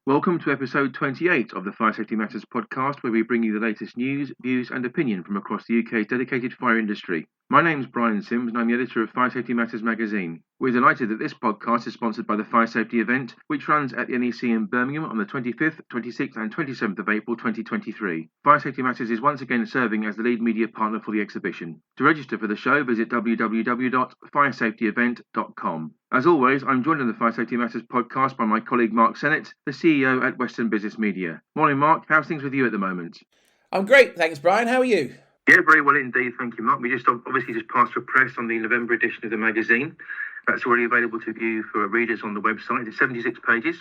Welcome to episode 28 of the Fire Safety Matters podcast, where we bring you the latest news, views, and opinion from across the UK's dedicated fire industry. My name's Brian Sims, and I'm the editor of Fire Safety Matters magazine. We're delighted that this podcast is sponsored by the Fire Safety event, which runs at the NEC in Birmingham on the 25th, 26th, and 27th of April 2023. Fire Safety Matters is once again serving as the lead media partner for the exhibition. To register for the show, visit www.firesafetyevent.com. As always, I'm joined on the Fire Safety Matters podcast by my colleague Mark Sennett, the CEO at Western Business Media. Morning, Mark. How's things with you at the moment? I'm great, thanks, Brian. How are you? Yeah, very well indeed. Thank you, Mark. We just passed for press on the November edition of the magazine. That's already available to view for readers on the website. It's 76 pages,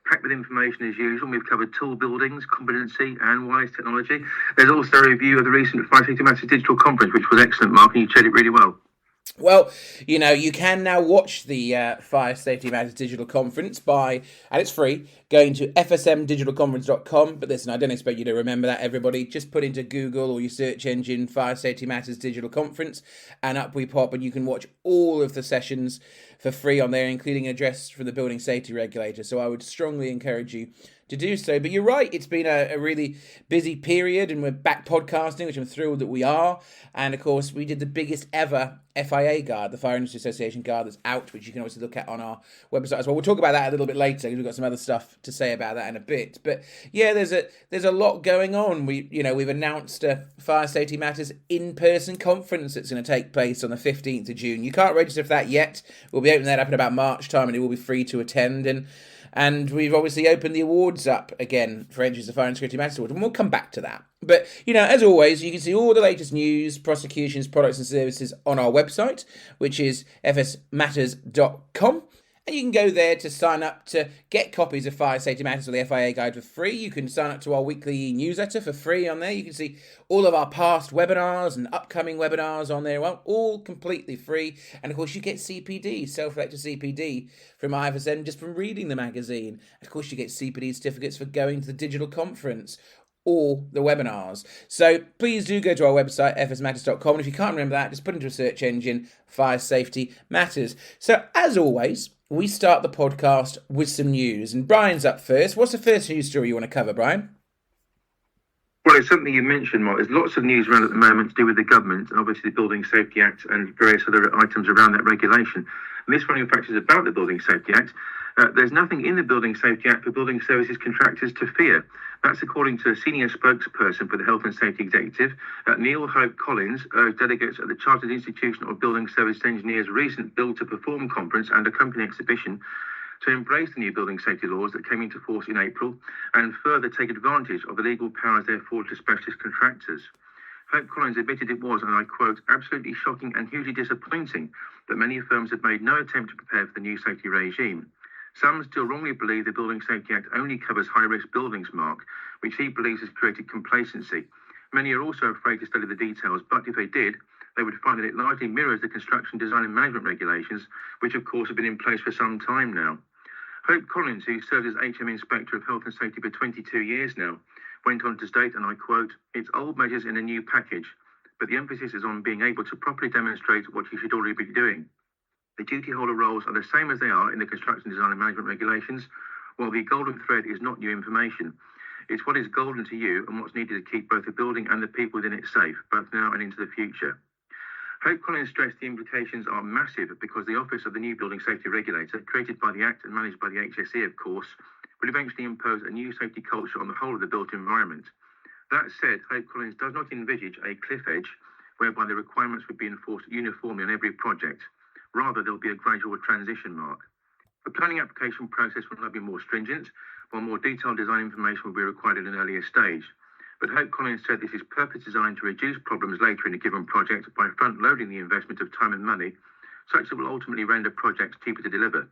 packed with information as usual. We've covered tool buildings, competency, and wireless technology. There's also a review of the recent Fire Safety Matters digital conference, which was excellent, Mark, and you chaired it really well. Well, you can now watch the Fire Safety Matters digital conference and it's free, going to fsmdigitalconference.com. But listen, I don't expect you to remember that, everybody. Just put into Google or your search engine Fire Safety Matters digital conference, and up we pop, and you can watch all of the sessions for free on there, including an address from the building safety regulator. So I would strongly encourage you to do so. But you're right, it's been a really busy period, and we're back podcasting, which I'm thrilled that we are. And of course, we did the biggest ever FIA guide, the Fire Industry Association guide, that's out, which you can obviously look at on our website as well. We'll talk about that a little bit later, because we've got some other stuff to say about that in a bit. But yeah, there's a lot going on. We've announced a Fire Safety Matters in-person conference that's going to take place on the 15th of June. You can't register for that yet. We'll be opening that up in about March time, and it will be free to attend. And we've obviously opened the awards up again for entries to Fire and Security Matters Awards, and we'll come back to that. But, as always, you can see all the latest news, prosecutions, products and services on our website, which is fsmatters.com. And you can go there to sign up to get copies of Fire Safety Matters or the FIA Guide for free. You can sign up to our weekly newsletter for free on there. You can see all of our past webinars and upcoming webinars on there. Well, all completely free. And of course, you get CPD, self-elected CPD from IFSM just from reading the magazine. Of course, you get CPD certificates for going to the digital conference or the webinars. So please do go to our website, fsmatters.com. And if you can't remember that, just put into a search engine, Fire Safety Matters. So as always, we start the podcast with some news. And Brian's up first. What's the first news story you want to cover, Brian? Well, it's something you mentioned, Mark. There's lots of news around at the moment to do with the government and obviously the Building Safety Act and various other items around that regulation. And this one, in fact, is about the Building Safety Act. There's nothing in the Building Safety Act for building services contractors to fear. That's according to a senior spokesperson for the Health and Safety Executive, Neil Hope Collins, urged delegates at the Chartered Institution of Building Service Engineers' recent Build to Perform conference and accompanying exhibition to embrace the new building safety laws that came into force in April and further take advantage of the legal powers they afford to specialist contractors. Hope Collins admitted it was, and I quote, absolutely shocking and hugely disappointing that many firms have made no attempt to prepare for the new safety regime. Some still wrongly believe the Building Safety Act only covers high-risk buildings, Mark, which he believes has created complacency. Many are also afraid to study the details, but if they did, they would find that it largely mirrors the construction design and management regulations, which of course have been in place for some time now. Hope Collins, who served as HM Inspector of Health and Safety for 22 years now, went on to state, and I quote, it's old measures in a new package, but the emphasis is on being able to properly demonstrate what you should already be doing. The duty holder roles are the same as they are in the construction design and management regulations, while the golden thread is not new information. It's what is golden to you and what's needed to keep both the building and the people within it safe, both now and into the future. Hope Collins stressed the implications are massive because the Office of the New Building Safety Regulator, created by the Act and managed by the HSE, of course, will eventually impose a new safety culture on the whole of the built environment. That said, Hope Collins does not envisage a cliff edge whereby the requirements would be enforced uniformly on every project. Rather, there'll be a gradual transition, Mark. The planning application process will now be more stringent, while more detailed design information will be required at an earlier stage. But Hope Collins said this is purpose designed to reduce problems later in a given project by front-loading the investment of time and money, such that will ultimately render projects cheaper to deliver.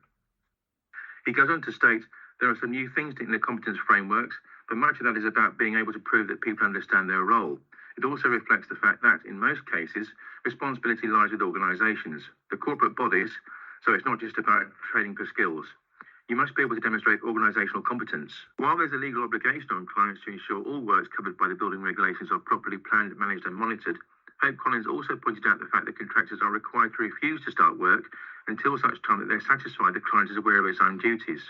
He goes on to state there are some new things in the competence frameworks, but much of that is about being able to prove that people understand their role. It also reflects the fact that, in most cases, responsibility lies with organisations, the corporate bodies, so it's not just about training for skills. You must be able to demonstrate organisational competence. While there's a legal obligation on clients to ensure all works covered by the building regulations are properly planned, managed and monitored, Hope Collins also pointed out the fact that contractors are required to refuse to start work until such time that they're satisfied the client is aware of its own duties.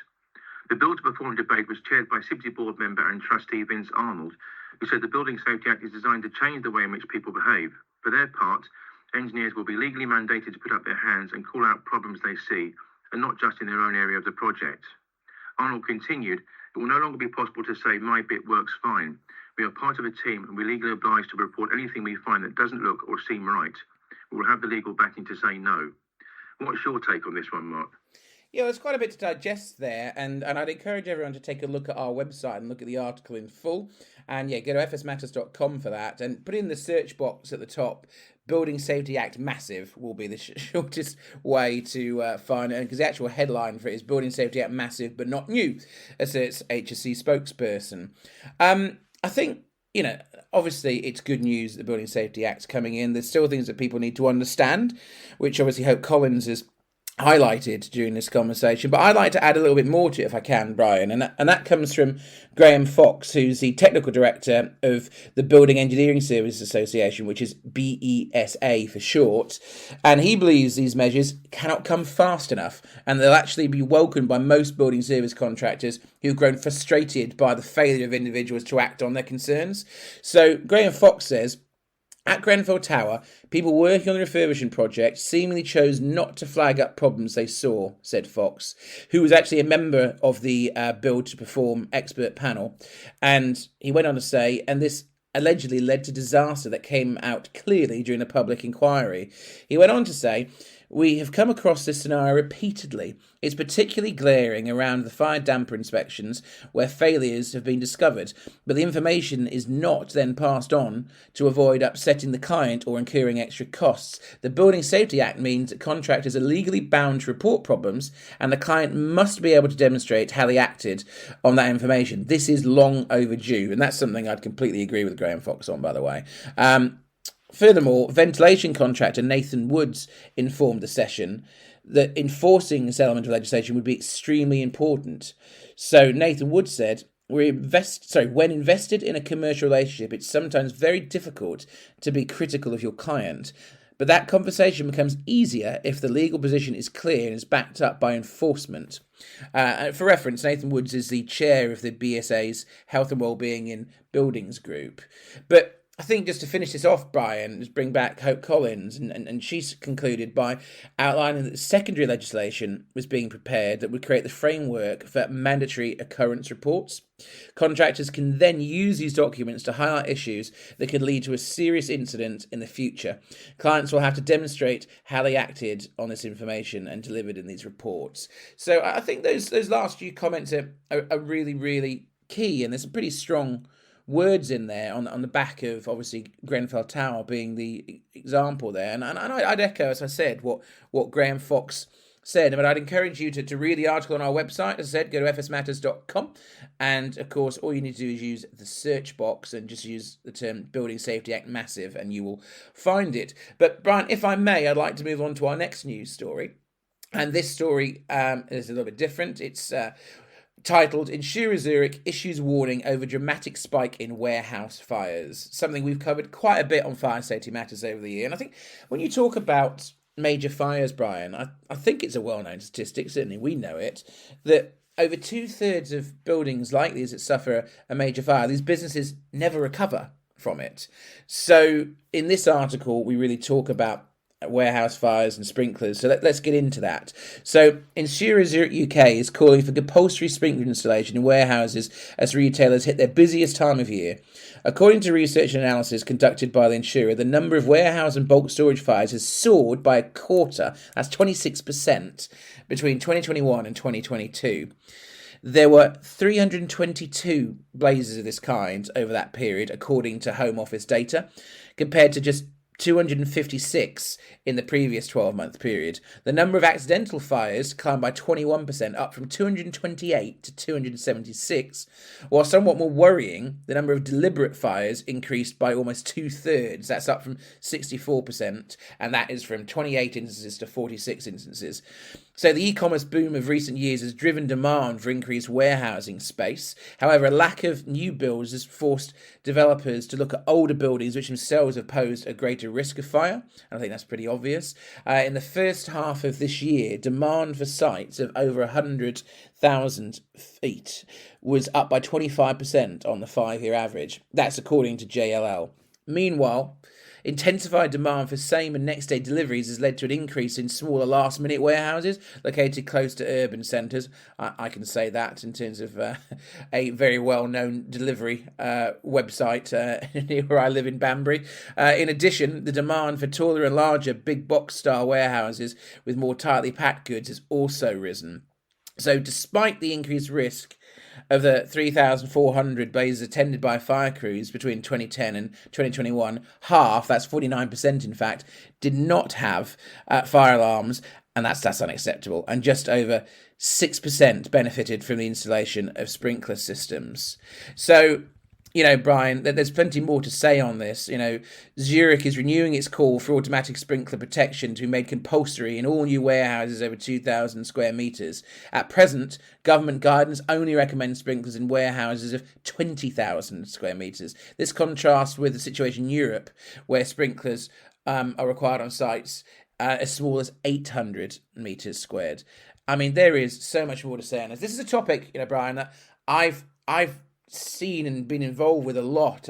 The Bill to Perform debate was chaired by CBT board member and trustee Vince Arnold, who said the Building Safety Act is designed to change the way in which people behave. For their part, engineers will be legally mandated to put up their hands and call out problems they see, and not just in their own area of the project. Arnold continued, it will no longer be possible to say my bit works fine. We are part of a team and we're legally obliged to report anything we find that doesn't look or seem right. We will have the legal backing to say no. What's your take on this one, Mark? Yeah, there's quite a bit to digest there, and I'd encourage everyone to take a look at our website and look at the article in full. And yeah, go to fsmatters.com for that, and put in the search box at the top. Building Safety Act Massive will be the shortest way to find it, because the actual headline for it is Building Safety Act Massive but not new, asserts HSC spokesperson. I think, obviously it's good news that the Building Safety Act's coming in. There's still things that people need to understand, which obviously Hope Collins has highlighted during this conversation, but I'd like to add a little bit more to it if I can, Brian, and that comes from Graham Fox, who's the technical director of the Building Engineering Services Association, which is BESA for short, and he believes these measures cannot come fast enough, and they'll actually be welcomed by most building service contractors who've grown frustrated by the failure of individuals to act on their concerns. So Graham Fox says, at Grenfell Tower, people working on the refurbishment project seemingly chose not to flag up problems they saw, said Fox, who was actually a member of the Build to Perform expert panel. And he went on to say, and this allegedly led to disaster that came out clearly during the public inquiry. He went on to say, we have come across this scenario repeatedly. It's particularly glaring around the fire damper inspections where failures have been discovered, but the information is not then passed on to avoid upsetting the client or incurring extra costs. The Building Safety Act means that contractors are legally bound to report problems, and the client must be able to demonstrate how they acted on that information. This is long overdue, and that's something I'd completely agree with Graham Fox on, by the way. Furthermore, ventilation contractor Nathan Woods informed the session that enforcing this element of legislation would be extremely important. So Nathan Woods said, when invested in a commercial relationship, it's sometimes very difficult to be critical of your client. But that conversation becomes easier if the legal position is clear and is backed up by enforcement. For reference, Nathan Woods is the chair of the BSA's Health and Wellbeing in Buildings group. But I think just to finish this off, Brian, just bring back Hope Collins, and she's concluded by outlining that secondary legislation was being prepared that would create the framework for mandatory occurrence reports. Contractors can then use these documents to highlight issues that could lead to a serious incident in the future. Clients will have to demonstrate how they acted on this information and delivered in these reports. So I think those last few comments are really, really key, and there's some pretty strong words in there on the back of obviously Grenfell Tower being the example there, and I'd echo, as I said, what Graham Fox said. But I'd encourage you to read the article on our website. As I said, go to fsmatters.com, and of course all you need to do is use the search box and just use the term Building Safety Act Massive and you will find it. But Brian, if I may, I'd like to move on to our next news story, and this story is a little bit different. It's titled, Insurer Zurich Issues Warning Over Dramatic Spike in Warehouse Fires. Something we've covered quite a bit on Fire Safety Matters over the year. And I think when you talk about major fires, Brian, I think it's a well-known statistic, certainly we know it, that over 2/3 of buildings like these that suffer a major fire, these businesses never recover from it. So in this article, we really talk about warehouse fires and sprinklers. So let's get into that. So Insurer Zurich UK is calling for compulsory sprinkler installation in warehouses as retailers hit their busiest time of year. According to research and analysis conducted by the insurer, the number of warehouse and bulk storage fires has soared by a quarter, that's 26%, between 2021 and 2022. There were 322 blazes of this kind over that period, according to Home Office data, compared to just 256 in the previous 12-month period. The number of accidental fires climbed by 21%, up from 228 to 276, while somewhat more worrying, the number of deliberate fires increased by almost 2/3. That's up from 64%, and that is from 28 instances to 46 instances. So the e-commerce boom of recent years has driven demand for increased warehousing space. However, a lack of new builds has forced developers to look at older buildings, which themselves have posed a greater risk of fire. And I think that's pretty obvious. In the first half of this year, demand for sites of over 100,000 feet was up by 25% on the 5-year average. That's according to JLL. Meanwhile, intensified demand for same and next day deliveries has led to an increase in smaller last minute warehouses located close to urban centres. I can say that in terms of a very well known delivery website near where I live in Banbury. In addition, the demand for taller and larger big box style warehouses with more tightly packed goods has also risen. So, despite the increased risk of the 3,400 bases attended by fire crews between 2010 and 2021, half, that's 49% in fact, did not have fire alarms, and that's unacceptable. And just over 6% benefited from the installation of sprinkler systems. So, Brian, there's plenty more to say on this. Zurich is renewing its call for automatic sprinkler protection to be made compulsory in all new warehouses over 2,000 square metres. At present, government guidance only recommends sprinklers in warehouses of 20,000 square metres. This contrasts with the situation in Europe, where sprinklers are required on sites as small as 800 metres squared. I mean, there is so much more to say on this. This is a topic, Brian, that I've seen and been involved with a lot.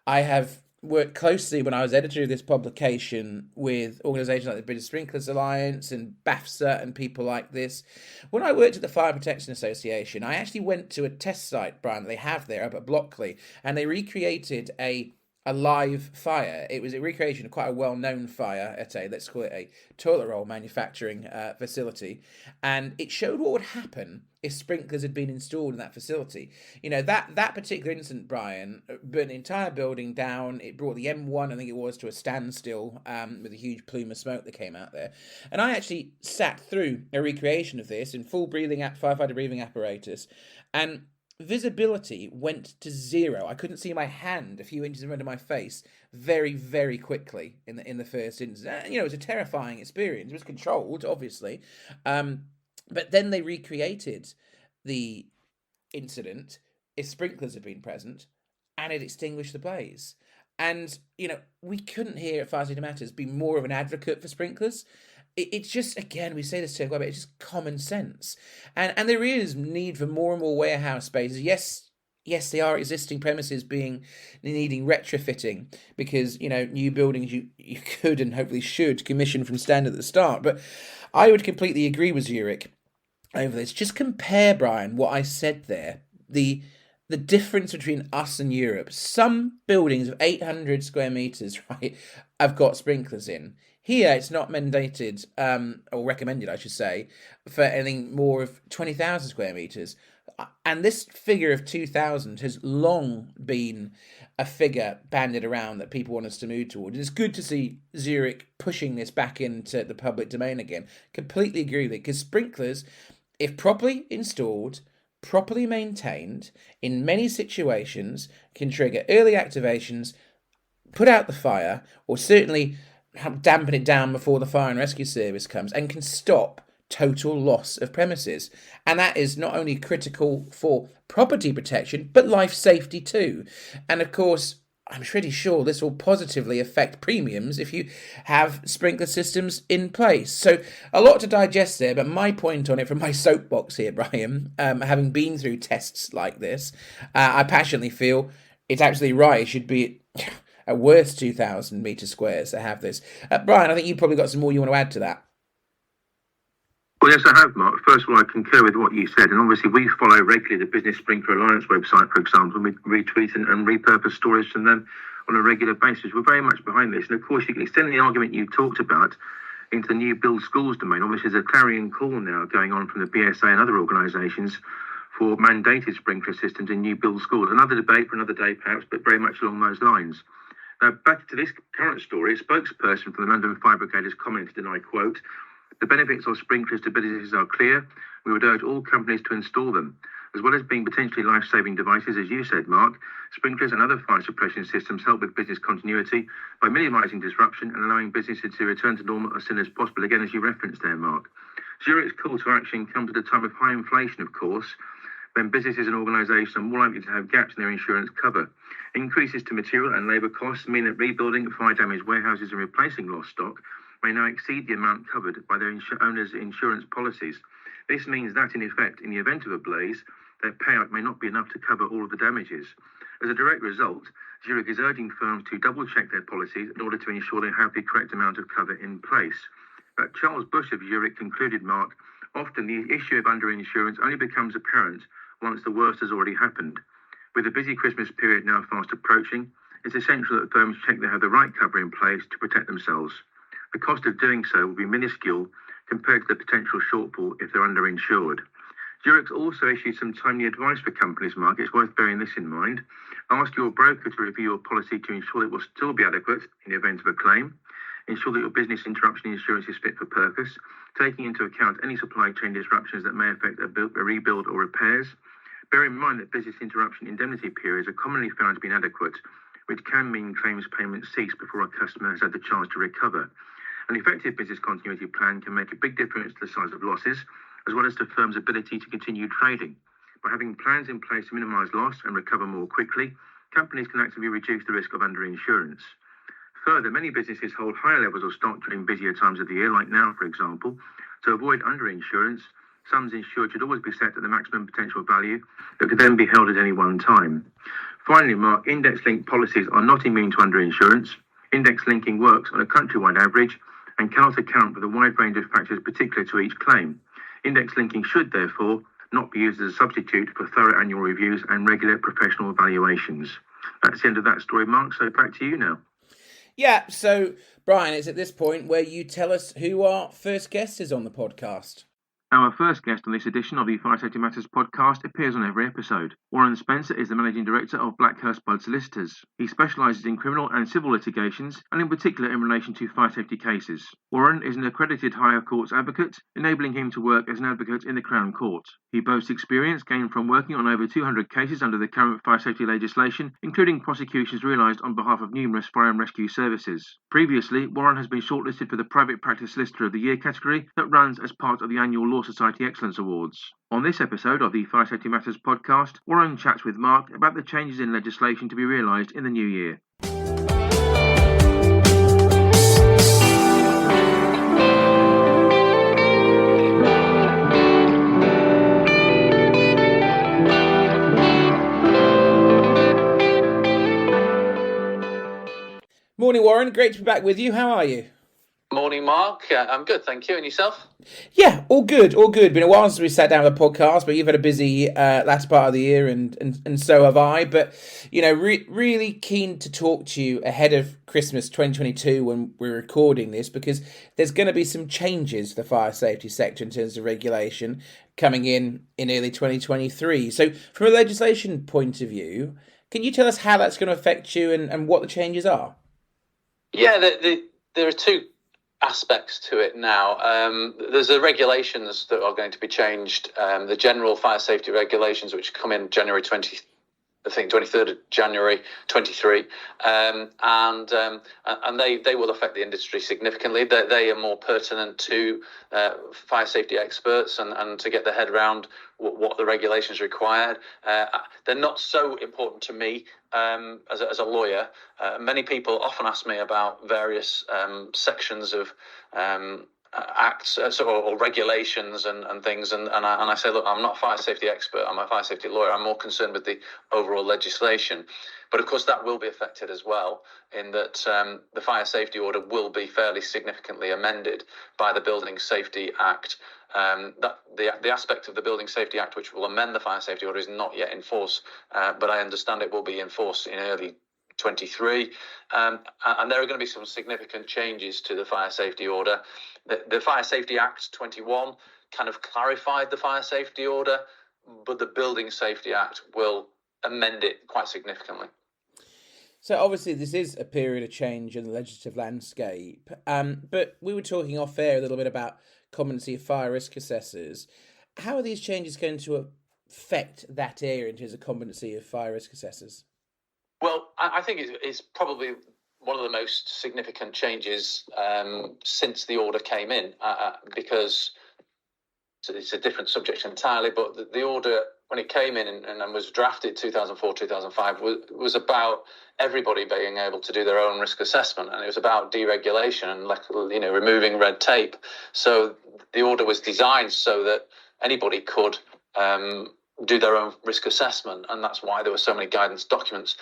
I have worked closely when I was editor of this publication with organisations like the British Sprinklers Alliance and BAFSA and people like this. When I worked at the Fire Protection Association, I actually went to a test site, Brian, that they have there up at Blockley, and they recreated a live fire. It was a recreation of quite a well-known fire at let's call it a toilet roll manufacturing facility, and it showed what would happen if sprinklers had been installed in that facility. That particular incident, Brian, burnt the entire building down. It brought the M1, I think it was, to a standstill with a huge plume of smoke that came out there. And I actually sat through a recreation of this in full firefighter breathing apparatus, and visibility went to zero. I couldn't see my hand a few inches in front of my face very, very quickly in the first instance. It was a terrifying experience. It was controlled, obviously. But then they recreated the incident if sprinklers had been present, and it extinguished the blaze. And, we couldn't here at Fire Safety Matters be more of an advocate for sprinklers. It's just, again, we say this to quite a bit, it's just common sense. And there is need for more and more warehouse spaces. Yes, they are existing premises needing retrofitting because, new buildings you could and hopefully should commission from standard at the start. But I would completely agree with Zurich over this. Just compare, Brian, what I said there. The difference between us and Europe. Some buildings of 800 square metres, right, have got sprinklers in. Here, it's not mandated, or recommended, I should say, for anything more of 20,000 square metres. And this figure of 2,000 has long been a figure banded around that people want us to move toward. And it's good to see Zurich pushing this back into the public domain again. Completely agree with it, because sprinklers, if properly installed, properly maintained, in many situations, can trigger early activations, put out the fire, or certainly dampen it down before the fire and rescue service comes, and can stop total loss of premises. And that is not only critical for property protection, but life safety too. And of course, I'm pretty sure this will positively affect premiums if you have sprinkler systems in place. So a lot to digest there, but my point on it from my soapbox here, Brian, having been through tests like this, I passionately feel it's absolutely right. It should be at worst 2,000 metre squares to have this. Brian, I think you've probably got some more you want to add to that. Well, yes, I have, Mark. First of all, I concur with what you said. And obviously, we follow regularly the Business Sprinkler Alliance website, for example, and we retweet and repurpose stories from them on a regular basis. We're very much behind this. And of course, you can extend the argument you talked about into the new build schools domain. Obviously, there's a clarion call now going on from the BSA and other organisations for mandated sprinkler systems in new build schools. Another debate for another day, perhaps, but very much along those lines. Now, back to this current story, a spokesperson from the London Fire Brigade has commented, and I quote, "The benefits of sprinklers to businesses are clear. We would urge all companies to install them. As well as being potentially life-saving devices, as you said, Mark, sprinklers and other fire suppression systems help with business continuity by minimising disruption and allowing businesses to return to normal as soon as possible." Again, as you referenced there, Mark. Zurich's call to action comes at a time of high inflation, of course, when businesses and organisations are more likely to have gaps in their insurance cover. Increases to material and labour costs mean that rebuilding fire-damaged warehouses and replacing lost stock may now exceed the amount covered by their owners' insurance policies. This means that, in effect, in the event of a blaze, their payout may not be enough to cover all of the damages. As a direct result, Zurich is urging firms to double-check their policies in order to ensure they have the correct amount of cover in place. Charles Bush of Zurich concluded, Mark, often the issue of underinsurance only becomes apparent once the worst has already happened. With the busy Christmas period now fast approaching, it's essential that firms check they have the right cover in place to protect themselves. The cost of doing so will be minuscule compared to the potential shortfall if they're underinsured. Zurich's also issued some timely advice for companies, Mark. It's worth bearing this in mind. Ask your broker to review your policy to ensure it will still be adequate in the event of a claim. Ensure that your business interruption insurance is fit for purpose, taking into account any supply chain disruptions that may affect a rebuild or repairs. Bear in mind that business interruption indemnity periods are commonly found to be inadequate, which can mean claims payments cease before a customer has had the chance to recover. An effective business continuity plan can make a big difference to the size of losses, as well as to firms' ability to continue trading. By having plans in place to minimise loss and recover more quickly, companies can actively reduce the risk of underinsurance. Further, many businesses hold higher levels of stock during busier times of the year, like now, for example. To avoid underinsurance, sums insured should always be set at the maximum potential value that could then be held at any one time. Finally, Mark, index-linked policies are not immune to underinsurance. Index linking works on a countrywide average and cannot account for the wide range of factors particular to each claim. Index linking should, therefore, not be used as a substitute for thorough annual reviews and regular professional evaluations. That's the end of that story, Mark, so back to you now. Yeah, so, Brian, it's at this point where you tell us who our first guest is on the podcast. Our first guest on this edition of the Fire Safety Matters podcast appears on every episode. Warren Spencer is the Managing Director of Blackhurst Budd Solicitors. He specialises in criminal and civil litigations, and in particular in relation to fire safety cases. Warren is an accredited higher courts advocate, enabling him to work as an advocate in the Crown Court. He boasts experience gained from working on over 200 cases under the current fire safety legislation, including prosecutions realised on behalf of numerous fire and rescue services. Previously, Warren has been shortlisted for the Private Practice Solicitor of the Year category that runs as part of the annual Law Society Excellence Awards. On this episode of the Fire Safety Matters podcast, Warren chats with Mark about the changes in legislation to be realised in the new year. Morning, Warren. Great to be back with you. How are you? Morning, Mark. I'm good, thank you. And yourself? Yeah, all good, all good. Been a while since we sat down with a podcast, but you've had a busy last part of the year, and so have I. But, you know, really keen to talk to you ahead of Christmas 2022 when we're recording this, because there's going to be some changes to the fire safety sector in terms of regulation coming in early 2023. So from a legislation point of view, can you tell us how that's going to affect you and what the changes are? Yeah, there are two aspects to it now. There's the regulations that are going to be changed, the general fire safety regulations, which come in January 23rd of January 23, and they will affect the industry significantly. They are more pertinent to fire safety experts and to get their head around what the regulations required. They're not so important to me as a lawyer. Many people often ask me about various sections of acts or regulations and things, and I say, look, I'm not a fire safety expert, I'm a fire safety lawyer. I'm more concerned with the overall legislation. But of course that will be affected as well, in that the fire safety order will be fairly significantly amended by the Building Safety Act. That the aspect of the Building Safety Act which will amend the fire safety order is not yet in force, but I understand it will be in force in early 23, and there are going to be some significant changes to the fire safety order. The Fire Safety Act 21 kind of clarified the fire safety order, but the Building Safety Act will amend it quite significantly. So obviously this is a period of change in the legislative landscape, but we were talking off air a little bit about competency of fire risk assessors. How are these changes going to affect that area in terms of competency of fire risk assessors? Well, I think it's probably one of the most significant changes since the order came in, because it's a different subject entirely, but the order, when it came in and was drafted 2004, 2005, was about everybody being able to do their own risk assessment, and it was about deregulation and removing red tape. So the order was designed so that anybody could do their own risk assessment, and that's why there were so many guidance documents.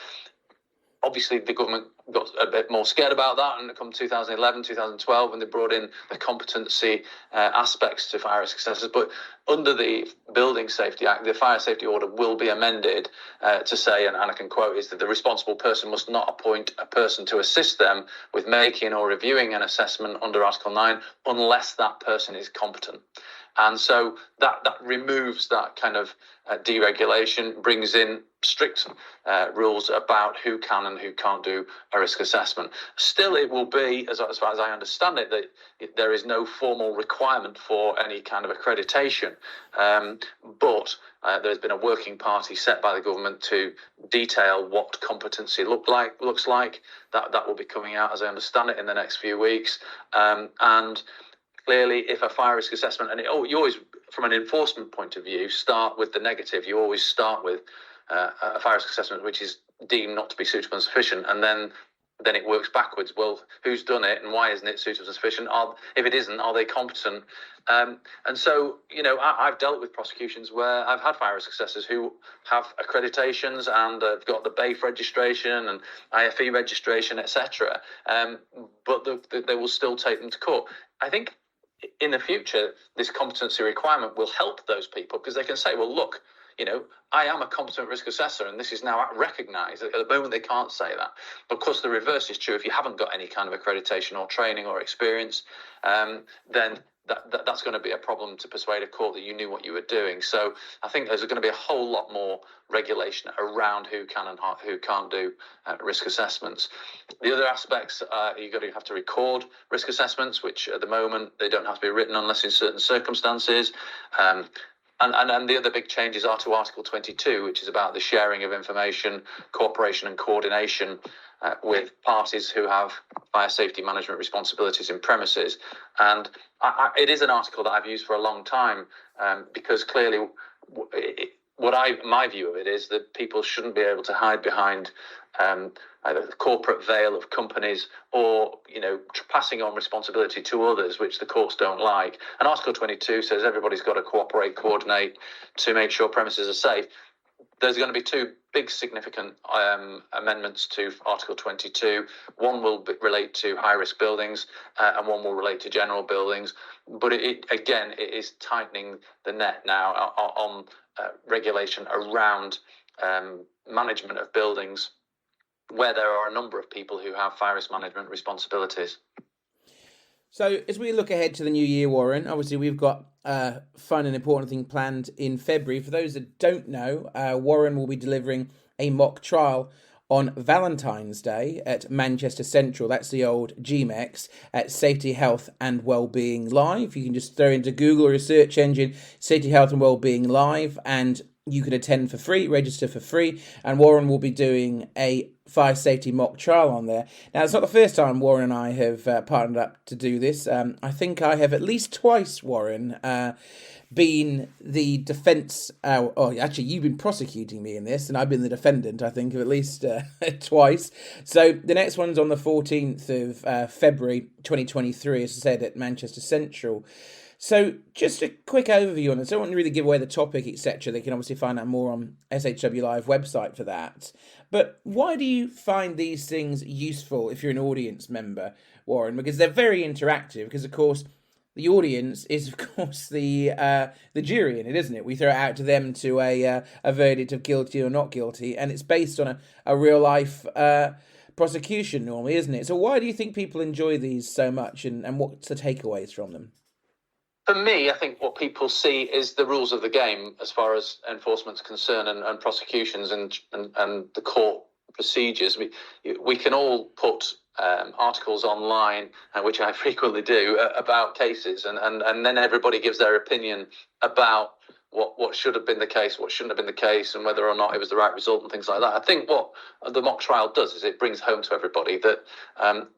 Obviously, the government got a bit more scared about that, and it come 2011, 2012, when they brought in the competency aspects to fire risk assessors. But under the Building Safety Act, the fire safety order will be amended to say, and I can quote, is that the responsible person must not appoint a person to assist them with making or reviewing an assessment under Article 9 unless that person is competent. And so that removes that kind of deregulation, brings in strict rules about who can and who can't do a risk assessment. Still, it will be, as far as I understand it, that there is no formal requirement for any kind of accreditation. But there's been a working party set by the government to detail what competency looks like. That will be coming out, as I understand it, in the next few weeks. And clearly, if a fire risk assessment, and you always, from an enforcement point of view, start with the negative. You always start with a fire risk assessment which is deemed not to be suitable and sufficient, and then it works backwards. Well, who's done it, and why isn't it suitable and sufficient? If it isn't, are they competent? And so, I've dealt with prosecutions where I've had fire risk assessors who have accreditations and have got the BAFE registration and IFE registration, etc. But they will still take them to court. I think in the future, this competency requirement will help those people, because they can say, well, look, I am a competent risk assessor, and this is now recognised. At the moment, they can't say that. But of course, the reverse is true. If you haven't got any kind of accreditation or training or experience, then that's going to be a problem to persuade a court that you knew what you were doing. So I think there's going to be a whole lot more regulation around who can and who can't do risk assessments. The other aspects, you're going to have to record risk assessments, which at the moment they don't have to be written unless in certain circumstances. And the other big changes are to Article 22, which is about the sharing of information, cooperation and coordination with parties who have fire safety management responsibilities in premises. And it is an article that I've used for a long time, because clearly my view of it is that people shouldn't be able to hide behind either the corporate veil of companies or, passing on responsibility to others, which the courts don't like. And Article 22 says everybody's got to cooperate, coordinate to make sure premises are safe. There's going to be two big significant amendments to Article 22. One will relate to high-risk buildings and one will relate to general buildings. But it is tightening the net now on regulation around management of buildings, where there are a number of people who have fire risk management responsibilities. So as we look ahead to the new year, Warren, obviously we've got a fun and important thing planned in February. For those that don't know, Warren will be delivering a mock trial on Valentine's Day at Manchester Central. That's the old GMEX at Safety, Health and Wellbeing Live. You can just throw into Google or a search engine, Safety, Health and Wellbeing Live, and you can attend for free, register for free, and Warren will be doing a fire safety mock trial on there. Now, it's not the first time Warren and I have partnered up to do this. I think I have at least twice, Warren, been the defence, actually you've been prosecuting me in this, and I've been the defendant, I think, of at least twice. So the next one's on the 14th of February 2023, as I said, at Manchester Central. So just a quick overview on this. I don't want to really give away the topic, etc. They can obviously find out more on SHW Live website for that. But why do you find these things useful if you're an audience member, Warren? Because they're very interactive, because, of course, the audience is, of course, the jury in it, isn't it? We throw it out to them to a verdict of guilty or not guilty, and it's based on a real-life prosecution normally, isn't it? So why do you think people enjoy these so much, and what's the takeaways from them? For me, I think what people see is the rules of the game as far as enforcement's concerned, and prosecutions and the court procedures. We can all put articles online, which I frequently do, about cases, and then everybody gives their opinion about what should have been the case, what shouldn't have been the case, and whether or not it was the right result and things like that. I think what the mock trial does is it brings home to everybody that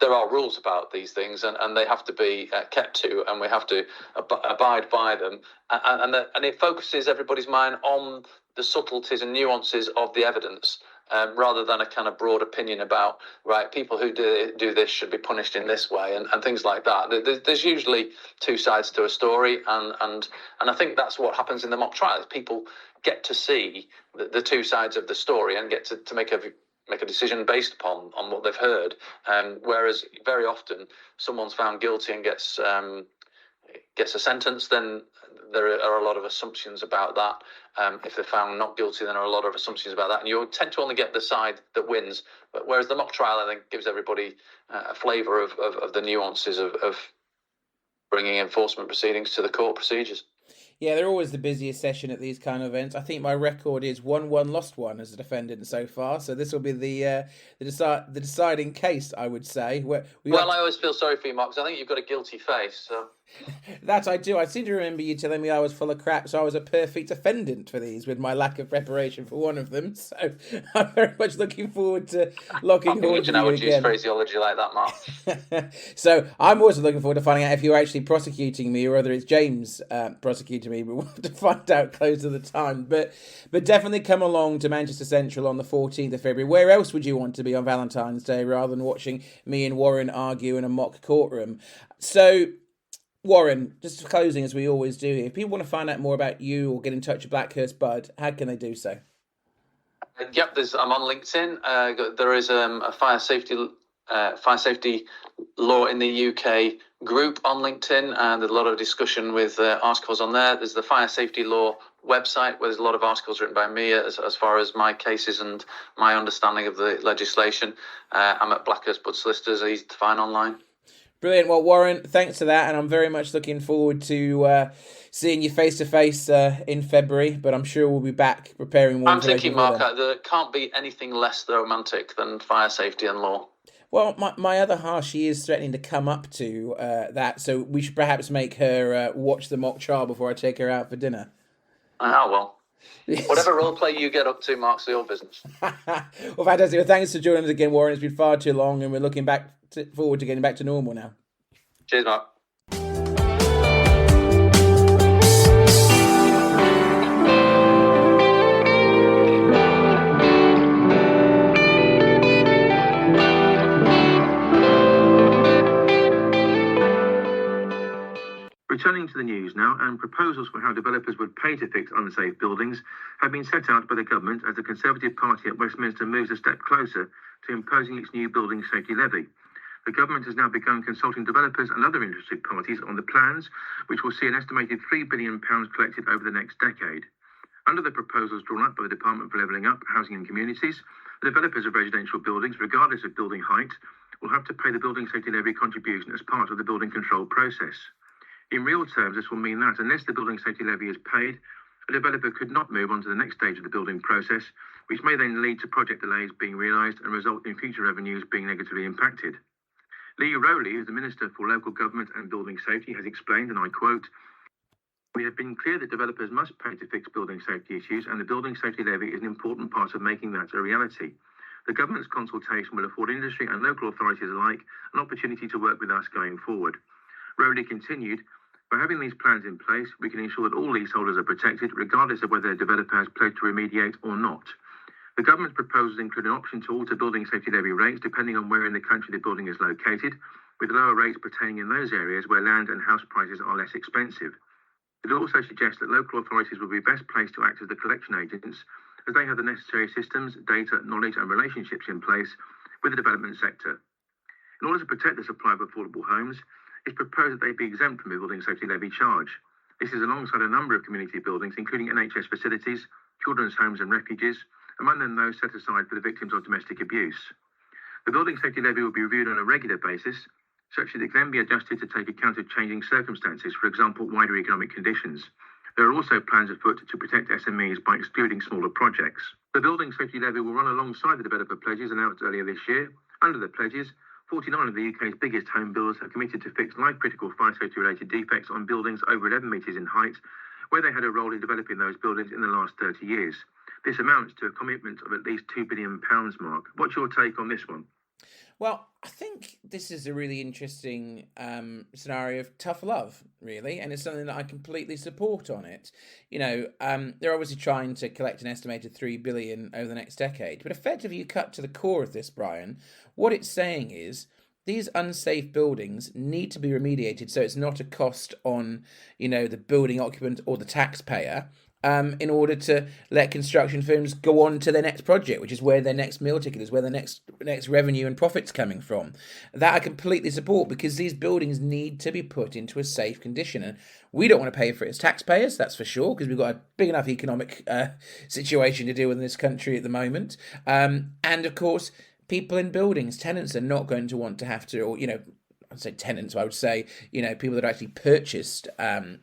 there are rules about these things, and they have to be kept to, and we have to abide by them, and it focuses everybody's mind on the subtleties and nuances of the evidence. Rather than a kind of broad opinion about, right, people who do this should be punished in this way and things like that. There's usually two sides to a story, and I think that's what happens in the mock trial. Is people get to see the two sides of the story and get to make a decision based upon what they've heard. Whereas very often someone's found guilty and gets a sentence, then there are a lot of assumptions about that. If they're found not guilty, then there are a lot of assumptions about that. And you tend to only get the side that wins. But whereas the mock trial, I think, gives everybody a flavour of the nuances of bringing enforcement proceedings to the court procedures. Yeah, they're always the busiest session at these kind of events. I think my record is 1-1, lost 1 as a defendant so far. So this will be the deciding case, I would say. I always feel sorry for you, Mark, because I think you've got a guilty face. So. That I do. I seem to remember you telling me I was full of crap, so I was a perfect defendant for these with my lack of preparation for one of them. So I'm very much looking forward to locking horns with you again. Use phraseology like that, Mark. So I'm also looking forward to finding out if you're actually prosecuting me or whether it's James prosecuting me. We'll have to find out close to the time. But definitely come along to Manchester Central on the 14th of February. Where else would you want to be on Valentine's Day rather than watching me and Warren argue in a mock courtroom? So, Warren, just closing as we always do here, if people want to find out more about you or get in touch with Blackhurst Budd, how can they do so? Yep, I'm on LinkedIn. There is a fire safety law in the UK group on LinkedIn, and there's a lot of discussion with articles on there. There's the fire safety law website where there's a lot of articles written by me as far as my cases and my understanding of the legislation. I'm at Blackhurst Budd Solicitors, easy to find online. Brilliant. Well, Warren, thanks for that, and I'm very much looking forward to seeing you face-to-face in February, but I'm sure we'll be back preparing more information. I'm thinking, Mark, there can't be anything less romantic than fire safety and law. Well, my other half, she is threatening to come up to that, so we should perhaps make her watch the mock trial before I take her out for dinner. Oh, well. Yes. Whatever role play you get up to, Mark's your business. Well, fantastic. Well, thanks for joining us again, Warren. It's been far too long, and we're looking forward to getting back to normal now. Cheers, Mark. Returning to the news now, and proposals for how developers would pay to fix unsafe buildings have been set out by the government as the Conservative Party at Westminster moves a step closer to imposing its new building safety levy. The government has now begun consulting developers and other interested parties on the plans, which will see an estimated £3 billion collected over the next decade. Under the proposals drawn up by the Department for Levelling Up, Housing and Communities, the developers of residential buildings, regardless of building height, will have to pay the building safety levy contribution as part of the building control process. In real terms, this will mean that unless the building safety levy is paid, a developer could not move on to the next stage of the building process, which may then lead to project delays being realised and result in future revenues being negatively impacted. Lee Rowley, who is the Minister for Local Government and Building Safety, has explained, and I quote, "We have been clear that developers must pay to fix building safety issues, and the building safety levy is an important part of making that a reality. The government's consultation will afford industry and local authorities alike an opportunity to work with us going forward." Rowley continued, "By having these plans in place, we can ensure that all leaseholders are protected, regardless of whether a developer has pledged to remediate or not. The government's proposals include an option to alter building safety levy rates depending on where in the country the building is located, with lower rates pertaining in those areas where land and house prices are less expensive. It also suggests that local authorities will be best placed to act as the collection agents, as they have the necessary systems, data, knowledge and relationships in place with the development sector. In order to protect the supply of affordable homes, it's proposed that they be exempt from the building safety levy charge. This is alongside a number of community buildings, including NHS facilities, children's homes and refuges, among them those set aside for the victims of domestic abuse. The building safety levy will be reviewed on a regular basis, such that it can then be adjusted to take account of changing circumstances, for example, wider economic conditions. There are also plans afoot to protect SMEs by excluding smaller projects. The building safety levy will run alongside the developer pledges announced earlier this year. Under the pledges, 49 of the UK's biggest home builders have committed to fix life-critical fire safety-related defects on buildings over 11 metres in height, where they had a role in developing those buildings in the last 30 years. This amounts to a commitment of at least £2 billion, Mark. What's your take on this one? Well, I think this is a really interesting scenario of tough love, really, and it's something that I completely support on it. They're obviously trying to collect an estimated $3 billion over the next decade, but effectively, you cut to the core of this, Brian. What it's saying is these unsafe buildings need to be remediated, so it's not a cost on, the building occupant or the taxpayer. In order to let construction firms go on to their next project, which is where their next meal ticket is, where the next revenue and profit's coming from. That I completely support, because these buildings need to be put into a safe condition. And we don't want to pay for it as taxpayers, that's for sure, because we've got a big enough economic situation to deal with in this country at the moment. And of course, people in buildings, tenants, are not going to want to have to, or, I'd say tenants, I would say, people that actually purchased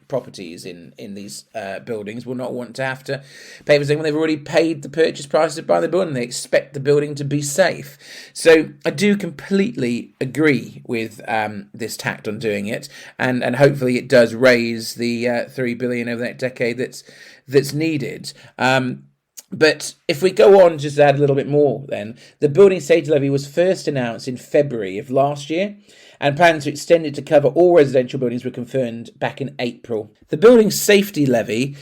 properties in these buildings will not want to have to pay for something when they've already paid the purchase price to buy the building. They expect the building to be safe. So I do completely agree with this tact on doing it, and hopefully it does raise the $3 billion over the next decade that's needed. But if we go on, just to add a little bit more then, the Building Safety Levy was first announced in February of last year, and plans to extend it to cover all residential buildings were confirmed back in April. The Building Safety Levy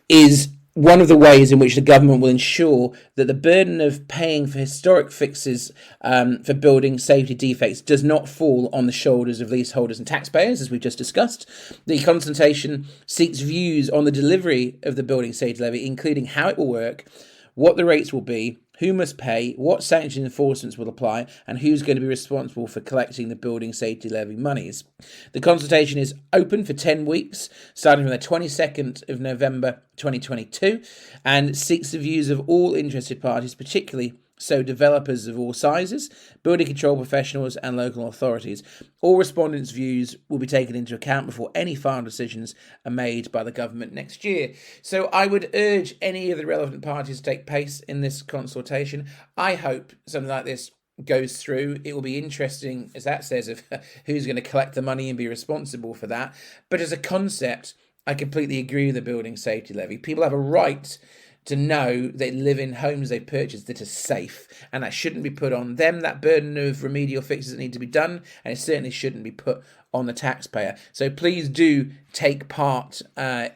is one of the ways in which the government will ensure that the burden of paying for historic fixes for building safety defects does not fall on the shoulders of leaseholders and taxpayers, as we've just discussed. The consultation seeks views on the delivery of the Building Safety Levy, including how it will work, what the rates will be, who must pay, what sanction enforcements will apply, and who's going to be responsible for collecting the Building Safety Levy monies. The consultation is open for 10 weeks, starting from the 22nd of November 2022, and seeks the views of all interested parties, particularly so developers of all sizes, building control professionals and local authorities. All respondents' views will be taken into account before any final decisions are made by the government next year. So I would urge any of the relevant parties to take place in this consultation. I hope something like this goes through. It will be interesting, as that says, of who's going to collect the money and be responsible for that. But as a concept, I completely agree with the Building Safety Levy. People have a right to know they live in homes they've purchased that are safe, and that shouldn't be put on them, that burden of remedial fixes that need to be done, and it certainly shouldn't be put on the taxpayer. So please do take part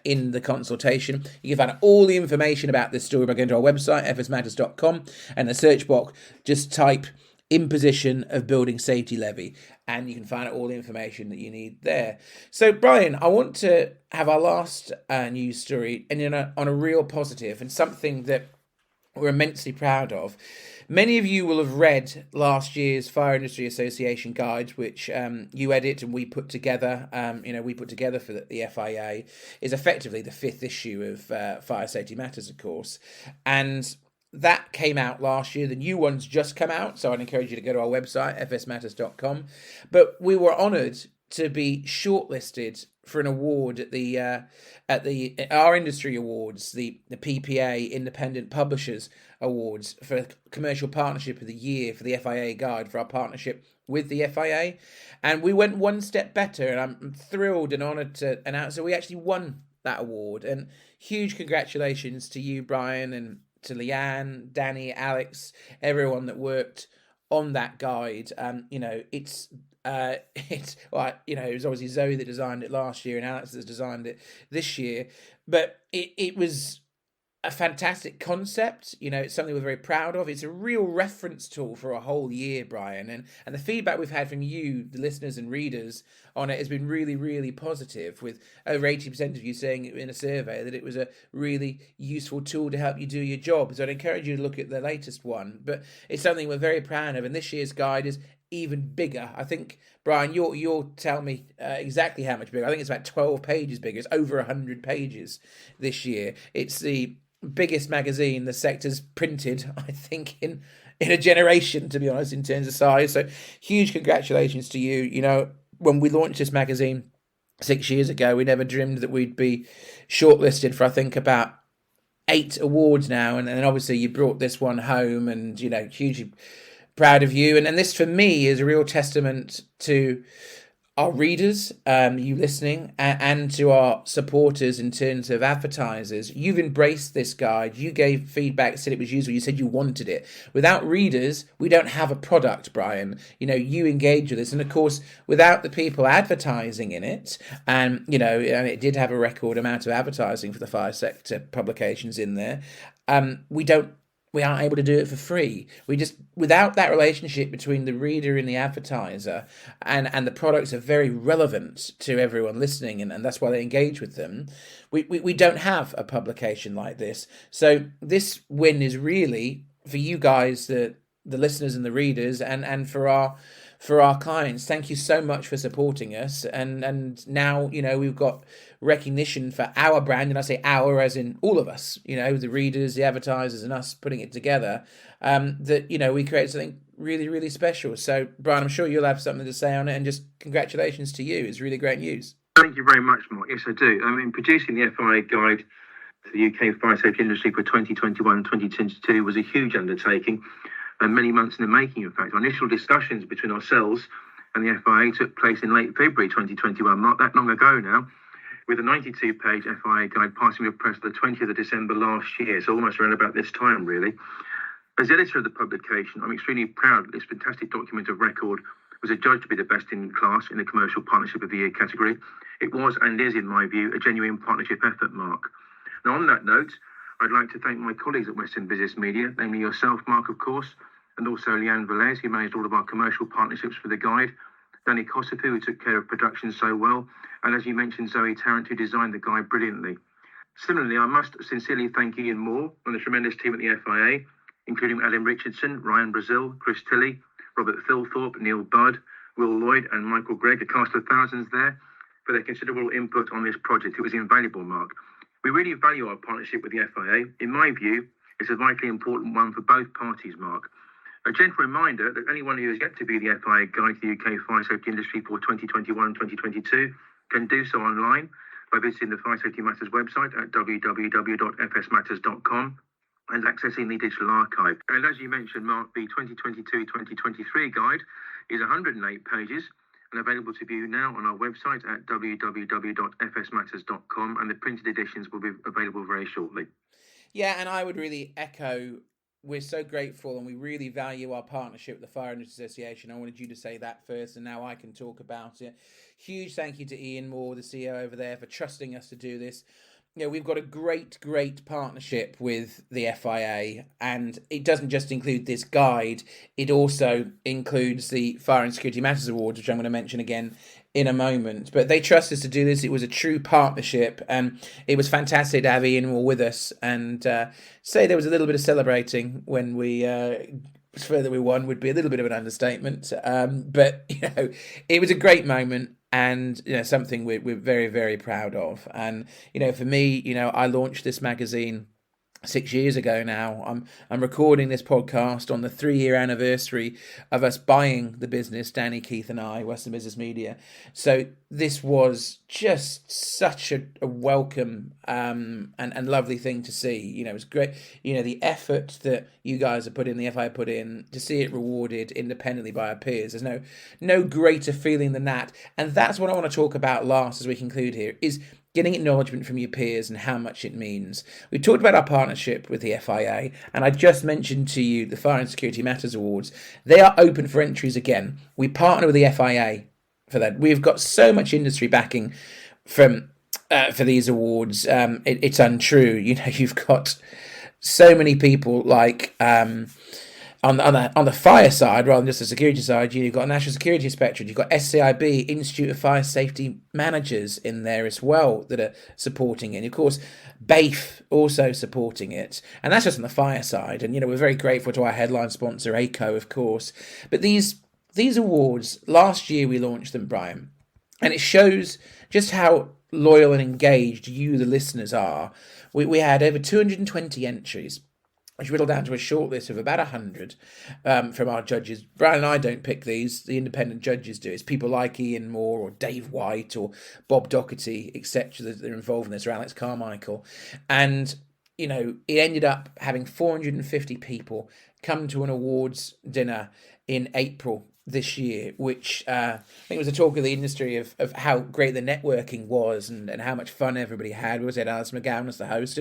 in the consultation. You can find all the information about this story by going to our website, fsmatters.com, and in the search box, just type imposition of Building Safety Levy, and you can find out all the information that you need there. So, Brian, I want to have our last news story, and on a real positive, and something that we're immensely proud of. Many of you will have read last year's Fire Industry Association guide, which you edit and we put together. We put together for the FIA. Is effectively the 5th issue of Fire Safety Matters, of course, and that came out last year. The new one's just come out, so I'd encourage you to go to our website, fsmatters.com. But we were honoured to be shortlisted for an award at our industry awards, the PPA Independent Publishers Awards, for Commercial Partnership of the Year for the FIA Guide, for our partnership with the FIA. And we went one step better, and I'm thrilled and honoured to announce that we actually won that award. And huge congratulations to you, Brian, and to Leanne, Danny, Alex, everyone that worked on that guide. It was obviously Zoe that designed it last year and Alex has designed it this year, but it was a fantastic concept. It's something we're very proud of. It's a real reference tool for a whole year, Brian, and the feedback we've had from you, the listeners and readers, on it has been really, really positive, with over 80% of you saying in a survey that it was a really useful tool to help you do your job. So I'd encourage you to look at the latest one, but it's something we're very proud of, and this year's guide is even bigger. I think, Brian, you'll tell me exactly how much bigger. I think it's about 12 pages bigger. It's over 100 pages this year. It's the biggest magazine the sector's printed, I think, in a generation, to be honest, in terms of size. So huge congratulations to you. When we launched this magazine 6 years ago, we never dreamed that we'd be shortlisted for, I think, about 8 awards now. And obviously you brought this one home, and, hugely proud of you. And this, for me, is a real testament to our readers, you listening, and to our supporters in terms of advertisers. You've embraced this guide. You gave feedback, said it was useful. You said you wanted it. Without readers, we don't have a product, Brian. You engage with this. And of course, without the people advertising in it, and, and it did have a record amount of advertising for the fire sector publications in there, we aren't able to do it for free. Without that relationship between the reader and the advertiser, and the products are very relevant to everyone listening, and that's why they engage with them, we don't have a publication like this. So this win is really for you guys, the listeners and the readers, and for our clients. Thank you so much for supporting us. And now, we've got recognition for our brand, and I say our as in all of us, the readers, the advertisers, and us putting it together, that, we create something really, really special. So, Brian, I'm sure you'll have something to say on it, and just congratulations to you. It's really great news. Thank you very much, Mark. Yes, I do. Producing the FIA guide to the UK fire safety industry for 2021-2022 was a huge undertaking, and many months in the making. In fact, our initial discussions between ourselves and the FIA took place in late February 2021, not that long ago now, with a 92-page FIA guide passing the press the 20th of December last year, so almost around about this time, really. As editor of the publication, I'm extremely proud that this fantastic document of record was adjudged to be the best in class in the Commercial Partnership of the Year category. It was, and is, in my view, a genuine partnership effort, Mark. Now, on that note, I'd like to thank my colleagues at Western Business Media, namely yourself, Mark, of course, and also Leanne Velez, who managed all of our commercial partnerships for the guide, Danny Kosofu, who took care of production so well, and as you mentioned, Zoe Tarrant, who designed the guide brilliantly. Similarly, I must sincerely thank Ian Moore and the tremendous team at the FIA, including Adam Richardson, Ryan Brazil, Chris Tilley, Robert Philthorpe, Neil Budd, Will Lloyd, and Michael Gregg, a cast of thousands there, for their considerable input on this project. It was invaluable, Mark. We really value our partnership with the FIA. In my view, it's a vitally important one for both parties, Mark. A gentle reminder that anyone who has yet to be the FIA guide to the UK fire safety industry for 2021-2022 can do so online by visiting the Fire Safety Matters website at www.fsmatters.com and accessing the digital archive. And as you mentioned, Mark, the 2022-2023 guide is 108 pages and available to view now on our website at www.fsmatters.com, and the printed editions will be available very shortly. Yeah, and I would really echo, we're so grateful and we really value our partnership with the Fire Industry Association. I wanted you to say that first, and now I can talk about it. Huge thank you to Ian Moore, the CEO over there, for trusting us to do this. We've got a great partnership with the FIA, and it doesn't just include this guide, it also includes the Fire and Security Matters Awards, which I'm going to mention again in a moment. But they trust us to do this. It was a true partnership, and it was fantastic to have Ian Moore with us, and say there was a little bit of celebrating when we further we won would be a little bit of an understatement, but it was a great moment, and something we're very, very proud of. And for me, I launched this magazine 6 years ago now. I'm recording this podcast on the 3-year anniversary of us buying the business, Danny, Keith and I, Western Business Media. So this was just such a welcome and lovely thing to see. It was great. The effort that you guys have put in, the FI put in, to see it rewarded independently by our peers. There's no greater feeling than that. And that's what I want to talk about last as we conclude here, is getting acknowledgement from your peers and how much it means. We talked about our partnership with the FIA, and I just mentioned to you the Fire and Security Matters Awards. They are open for entries again. We partner with the FIA for that. We've got so much industry backing for these awards. It's untrue. You've got so many people like on the fire side, rather than just the security side. You've got National Security Inspectorate, you've got SCIB, Institute of Fire Safety Managers in there as well that are supporting it. And of course, BAFE also supporting it. And that's just on the fire side. And, we're very grateful to our headline sponsor, ACO, of course. But these awards, last year we launched them, Brian, and it shows just how loyal and engaged you, the listeners, are. We had over 220 entries, which whittled down to a shortlist of about 100 from our judges. Brian and I don't pick these, the independent judges do. It's people like Ian Moore or Dave White or Bob Doherty, etc. that are involved in this, or Alex Carmichael. And, it ended up having 450 people come to an awards dinner in April this year, which I think was a talk of the industry of how great the networking was and how much fun everybody had. We also had Alice McGowan as the host,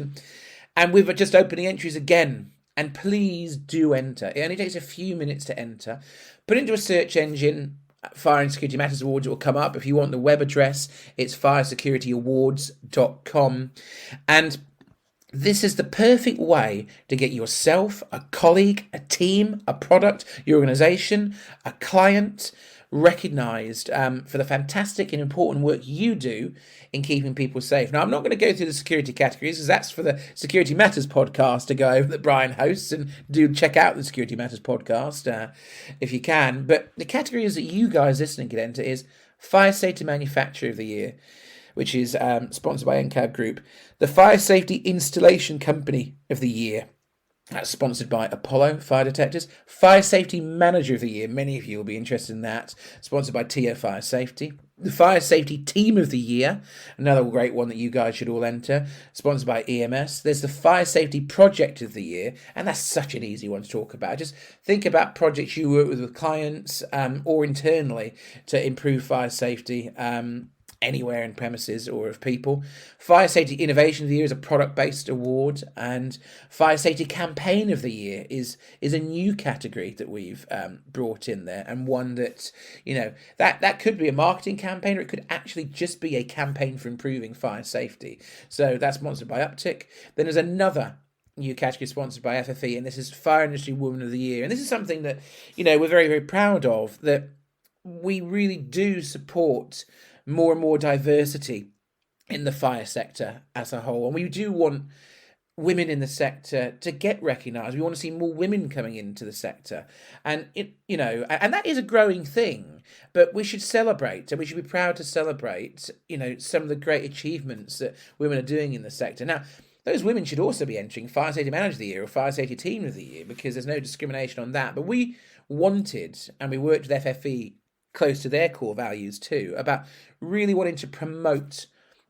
and we've just opened the entries again. And please do enter. It only takes a few minutes to enter. Put into a search engine, Fire and Security Matters Awards, it will come up. If you want the web address, it's firesecurityawards.com. And this is the perfect way to get yourself, a colleague, a team, a product, your organisation, a client recognised for the fantastic and important work you do in keeping people safe. Now, I'm not going to go through the security categories because that's for the Security Matters podcast to go over that Brian hosts, and do check out the Security Matters podcast if you can. But the categories that you guys listening can enter is Fire Safety Manufacturer of the Year, which is sponsored by NCAB Group, the Fire Safety Installation Company of the Year. That's sponsored by Apollo Fire Detectors. Fire Safety Manager of the Year. Many of you will be interested in that. Sponsored by TO Fire Safety. The Fire Safety Team of the Year. Another great one that you guys should all enter. Sponsored by EMS. There's the Fire Safety Project of the Year. And that's such an easy one to talk about. Just think about projects you work with clients or internally to improve fire safety. Anywhere in premises or of people. Fire Safety Innovation of the Year is a product-based award, and Fire Safety Campaign of the Year is a new category that we've brought in there, and one that, that could be a marketing campaign, or it could actually just be a campaign for improving fire safety. So that's sponsored by Uptick. Then there's another new category sponsored by FFE, and this is Fire Industry Woman of the Year. And this is something that, we're very, very proud of, that we really do support more and more diversity in the fire sector as a whole. And we do want women in the sector to get recognised. We want to see more women coming into the sector. And, and that is a growing thing. But we should celebrate, and we should be proud to celebrate, some of the great achievements that women are doing in the sector. Now, those women should also be entering Fire Safety Manager of the Year or Fire Safety Team of the Year, because there's no discrimination on that. But we wanted, and we worked with FFE close to their core values too, about really wanting to promote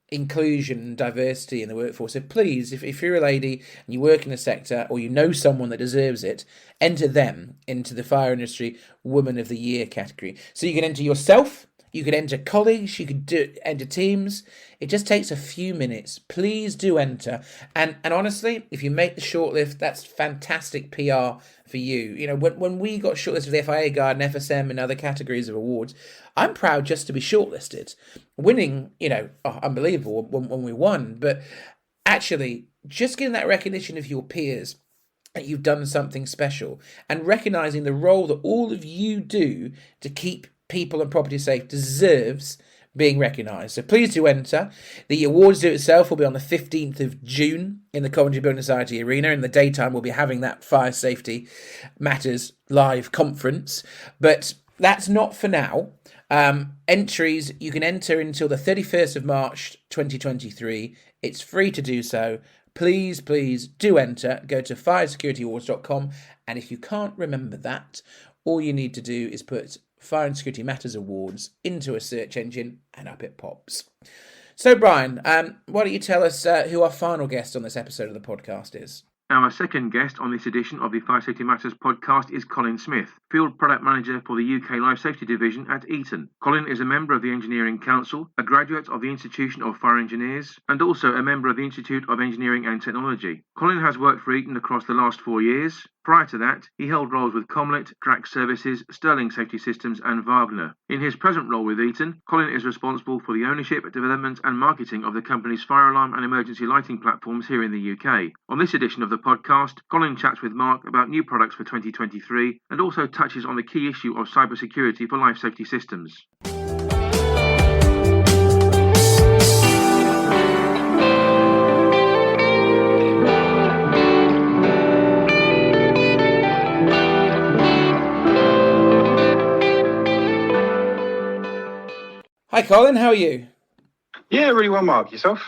inclusion and diversity in the workforce. So please, if you're a lady and you work in the sector, or you know someone that deserves it, enter them into the Fire Industry Woman of the Year category. So you can enter yourself, you can enter colleagues, you can enter teams. It just takes a few minutes. Please do enter. And honestly, if you make the shortlist, that's fantastic PR for you. When we got shortlisted for the FIA Guard and FSM and other categories of awards, I'm proud just to be shortlisted. Winning, unbelievable when we won. But actually, just getting that recognition of your peers, that you've done something special, and recognising the role that all of you do to keep people and property safe deserves being recognised. So please do enter. The awards do itself will be on the 15th of June in the Coventry Building Society Arena. In the daytime, we'll be having that Fire Safety Matters live conference. But that's not for now. Entries, you can enter until the 31st of March 2023. It's free to do so. Please do enter. Go to firesecurityawards.com. And if you can't remember that, all you need to do is put Fire and Security Matters Awards into a search engine, and up it pops. So, Brian, why don't you tell us who our final guest on this episode of the podcast is? Our second guest on this edition of the Fire Safety Matters podcast is Colin Smith, Field Product Manager for the UK Life Safety Division at Eton. Colin is a member of the Engineering Council, a graduate of the Institution of Fire Engineers, and also a member of the Institute of Engineering and Technology. Colin has worked for Eton across the last 4 years. Prior to that, he held roles with Comlet, Track Services, Sterling Safety Systems and Wagner. In his present role with Eton, Colin is responsible for the ownership, development and marketing of the company's fire alarm and emergency lighting platforms here in the UK. On this edition of the podcast, Colin chats with Mark about new products for 2023 and also touches on the key issue of cybersecurity for life safety systems. Hi, Colin. How are you? Yeah, really well, Mark. Yourself?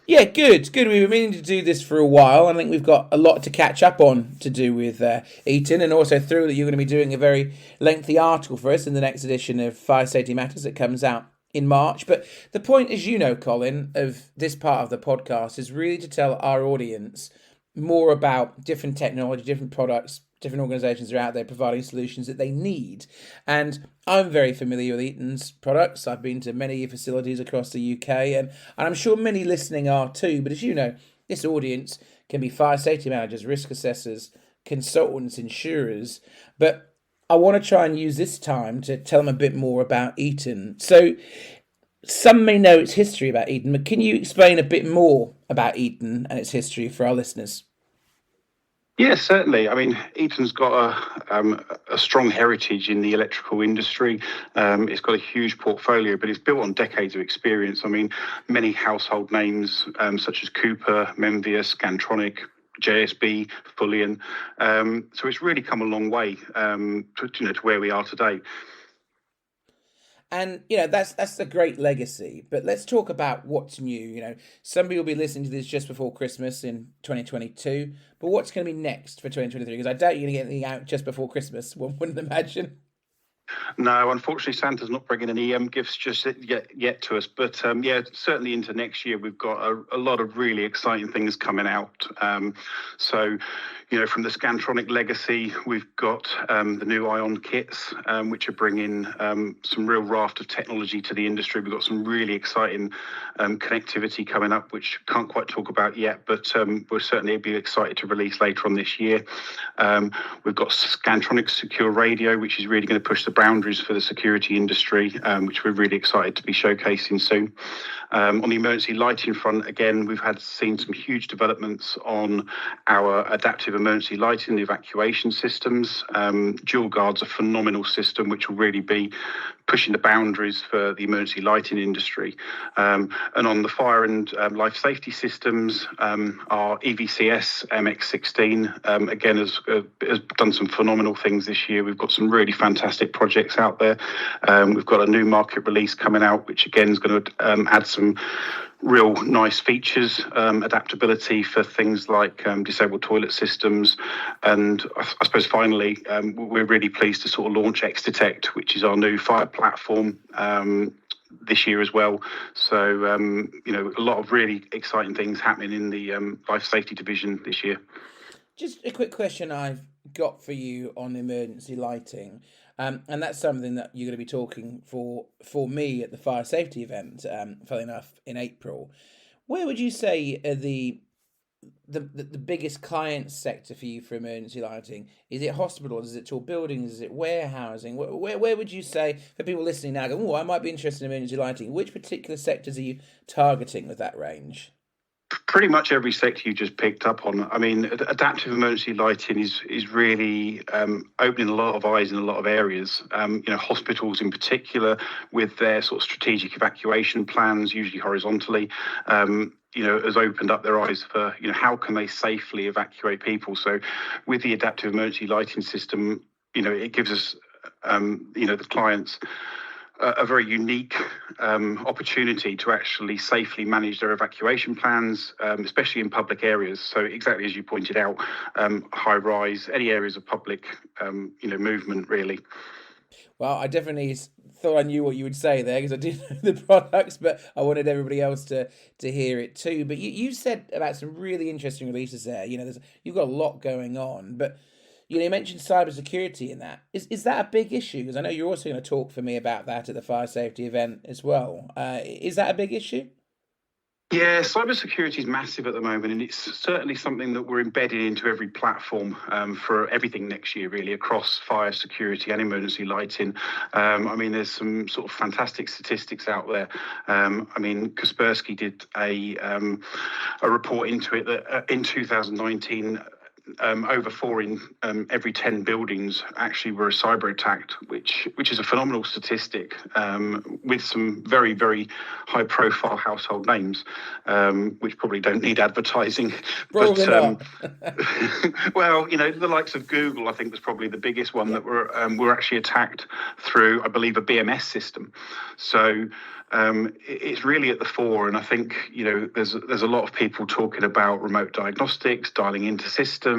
Yeah, good. We've been meaning to do this for a while. I think we've got a lot to catch up on to do with Eton, and also through that you're going to be doing a very lengthy article for us in the next edition of Fire Safety Matters that comes out in March. But the point, as you know, Colin, of this part of the podcast is really to tell our audience more about different technology, different products, different organisations are out there providing solutions that they need. And I'm very familiar with Eaton's products. I've been to many facilities across the UK, and I'm sure many listening are too. But as you know, this audience can be fire safety managers, risk assessors, consultants, insurers. But I want to try and use this time to tell them a bit more about Eaton. So some may know its history about Eaton, but can you explain a bit more about Eaton and its history for our listeners? Yeah, certainly. I mean, Eaton's got a strong heritage in the electrical industry. It's got a huge portfolio, but it's built on decades of experience. I mean, many household names such as Cooper, Menvia, Scantronic, JSB, Fullion. So it's really come a long way to where we are today. And that's a great legacy. But let's talk about what's new. Some people will be listening to this just before Christmas in 2022. But what's going to be next for 2023? Because I doubt you're going to get anything out just before Christmas. One wouldn't imagine. No, unfortunately, Santa's not bringing any gifts just yet to us. But certainly into next year, we've got a lot of really exciting things coming out. So, from the Scantronic legacy, we've got the new Ion kits, which are bringing some real raft of technology to the industry. We've got some really exciting connectivity coming up, which can't quite talk about yet, but we'll certainly be excited to release later on this year. We've got Scantronic Secure Radio, which is really going to push the boundaries for the security industry, which we're really excited to be showcasing soon. On the emergency lighting front, again, we've seen some huge developments on our adaptive emergency lighting, the evacuation systems. Dual Guard's a phenomenal system, which will really be pushing the boundaries for the emergency lighting industry. And on the fire and life safety systems, our EVCS MX16, again, has done some phenomenal things this year. We've got some really fantastic projects out there. We've got a new market release coming out, which again is going to add some real nice features, adaptability for things like disabled toilet systems. And I suppose finally, we're really pleased to sort of launch X-Detect, which is our new fire platform this year as well. So, a lot of really exciting things happening in the life safety division this year. Just a quick question I've got for you on emergency lighting. And that's something that you're going to be talking for me at the fire safety event, funnily enough, in April. Where would you say are the biggest client sector for you for emergency lighting? Is it hospitals? Is it tall buildings? Is it warehousing? Where would you say, for people listening now, go, I might be interested in emergency lighting, which particular sectors are you targeting with that range? Pretty much every sector you just picked up on. I mean, adaptive emergency lighting is really opening a lot of eyes in a lot of areas. Hospitals in particular, with their sort of strategic evacuation plans, usually horizontally, has opened up their eyes for, how can they safely evacuate people. So with the adaptive emergency lighting system, it gives us, the clients a very unique opportunity to actually safely manage their evacuation plans, especially in public areas. So exactly as you pointed out, high rise, any areas of public, movement, really. Well, I definitely thought I knew what you would say there because I did know the products, but I wanted everybody else to hear it too. But you said about some really interesting releases there. You've got a lot going on, but you mentioned cybersecurity in that. Is that a big issue? Because I know you're also going to talk for me about that at the fire safety event as well. Is that a big issue? Yeah, cybersecurity is massive at the moment, and it's certainly something that we're embedding into every platform for everything next year, really, across fire security and emergency lighting. There's some sort of fantastic statistics out there. Kaspersky did a report into it that in 2019, over 4 in every 10 buildings actually were cyber attacked, which is a phenomenal statistic, with some very, very high profile household names, which probably don't need advertising. Probably not. Well, the likes of Google, I think, was probably the biggest one that were actually attacked through, I believe, a BMS system. So it's really at the fore, and I think there's a lot of people talking about remote diagnostics, dialing into systems,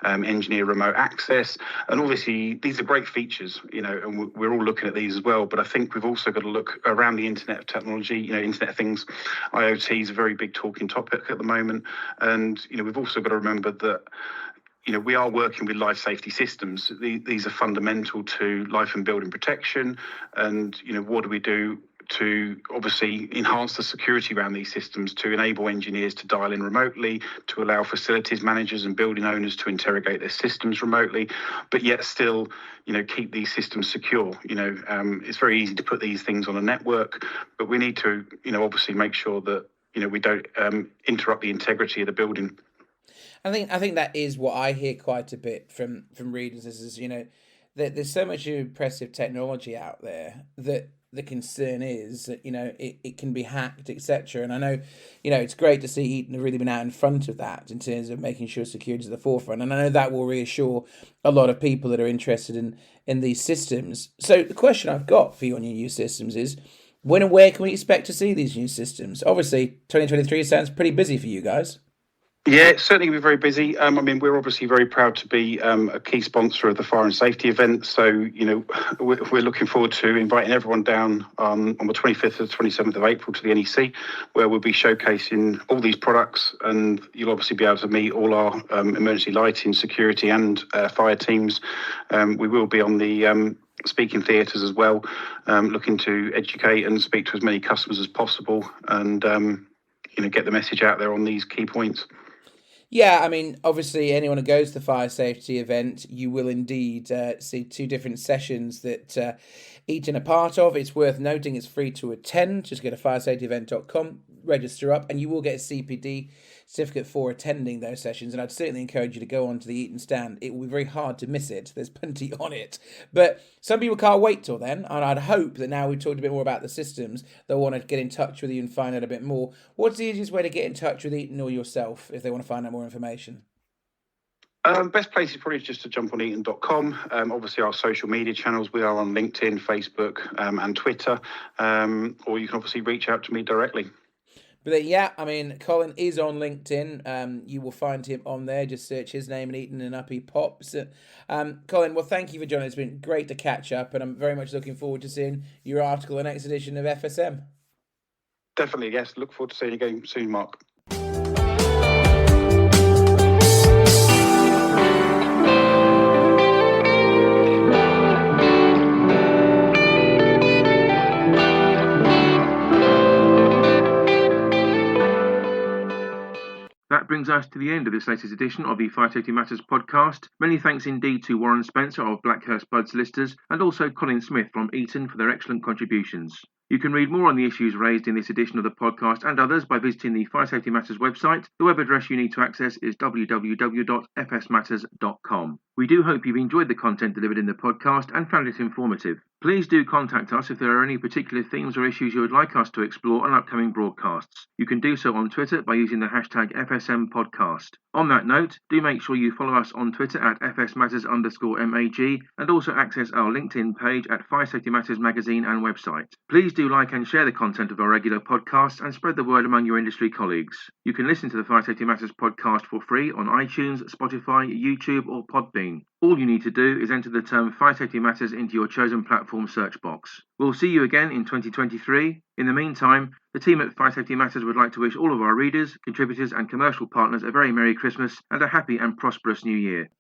engineer remote access, and obviously these are great features, and we're all looking at these as well. But I think we've also got to look around the Internet of Technology, Internet of Things. IoT is a very big talking topic at the moment, and we've also got to remember that we are working with life safety systems. These are fundamental to life and building protection. And, what do we do to obviously enhance the security around these systems, to enable engineers to dial in remotely, to allow facilities managers and building owners to interrogate their systems remotely, but yet still, keep these systems secure. It's very easy to put these things on a network, but we need to, obviously make sure that, we don't interrupt the integrity of the building. I think that is what I hear quite a bit from readers is there's so much impressive technology out there that the concern is that it can be hacked, etc. And I know it's great to see Eaton have really been out in front of that in terms of making sure security is at the forefront, and I know that will reassure a lot of people that are interested in these systems. So the question I've got for you on your new systems is, when and where can we expect to see these new systems? Obviously 2023 sounds pretty busy for you guys. Yeah, it's certainly going to be very busy. We're obviously very proud to be a key sponsor of the fire and safety event. So, we're looking forward to inviting everyone down on the 25th to the 27th of April to the NEC, where we'll be showcasing all these products. And you'll obviously be able to meet all our emergency lighting, security and fire teams. We will be on the speaking theatres as well, looking to educate and speak to as many customers as possible and, get the message out there on these key points. Yeah, obviously anyone who goes to the fire safety event, you will indeed see two different sessions that Eaton are part of. It's worth noting it's free to attend. Just go to firesafetyevent.com, register up, and you will get a CPD certificate for attending those sessions. And I'd certainly encourage you to go onto the Eaton stand. It will be very hard to miss it. There's plenty on it. But some people can't wait till then, and I'd hope that now we've talked a bit more about the systems, they'll want to get in touch with you and find out a bit more. What's the easiest way to get in touch with Eaton or yourself if they want to find out more information? Best place is probably just to jump on eaton.com. Obviously, our social media channels, we are on LinkedIn, Facebook, and Twitter. Or you can obviously reach out to me directly. But yeah, Colin is on LinkedIn. You will find him on there. Just search his name and Eaton and up he pops. Colin, well, thank you for joining us. It's been great to catch up, and I'm very much looking forward to seeing your article in the next edition of FSM. Definitely, yes. Look forward to seeing you again soon, Mark. That brings us to the end of this latest edition of the Fire Safety Matters podcast. Many thanks indeed to Warren Spencer of Blackhurst Budd Solicitors and also Colin Smith from Eaton for their excellent contributions. You can read more on the issues raised in this edition of the podcast and others by visiting the Fire Safety Matters website. The web address you need to access is www.fsmatters.com. We do hope you've enjoyed the content delivered in the podcast and found it informative. Please do contact us if there are any particular themes or issues you would like us to explore on upcoming broadcasts. You can do so on Twitter by using the hashtag FSMPodcast. On that note, do make sure you follow us on Twitter at FSMatters_MAG and also access our LinkedIn page at Fire Safety Matters magazine and website. Please do like and share the content of our regular podcasts and spread the word among your industry colleagues. You can listen to the Fire Safety Matters podcast for free on iTunes, Spotify, YouTube or Podbean. All you need to do is enter the term Fire Safety Matters into your chosen platform search box. We'll see you again in 2023. In the meantime, the team at Fire Safety Matters would like to wish all of our readers, contributors and commercial partners a very Merry Christmas and a happy and prosperous New Year.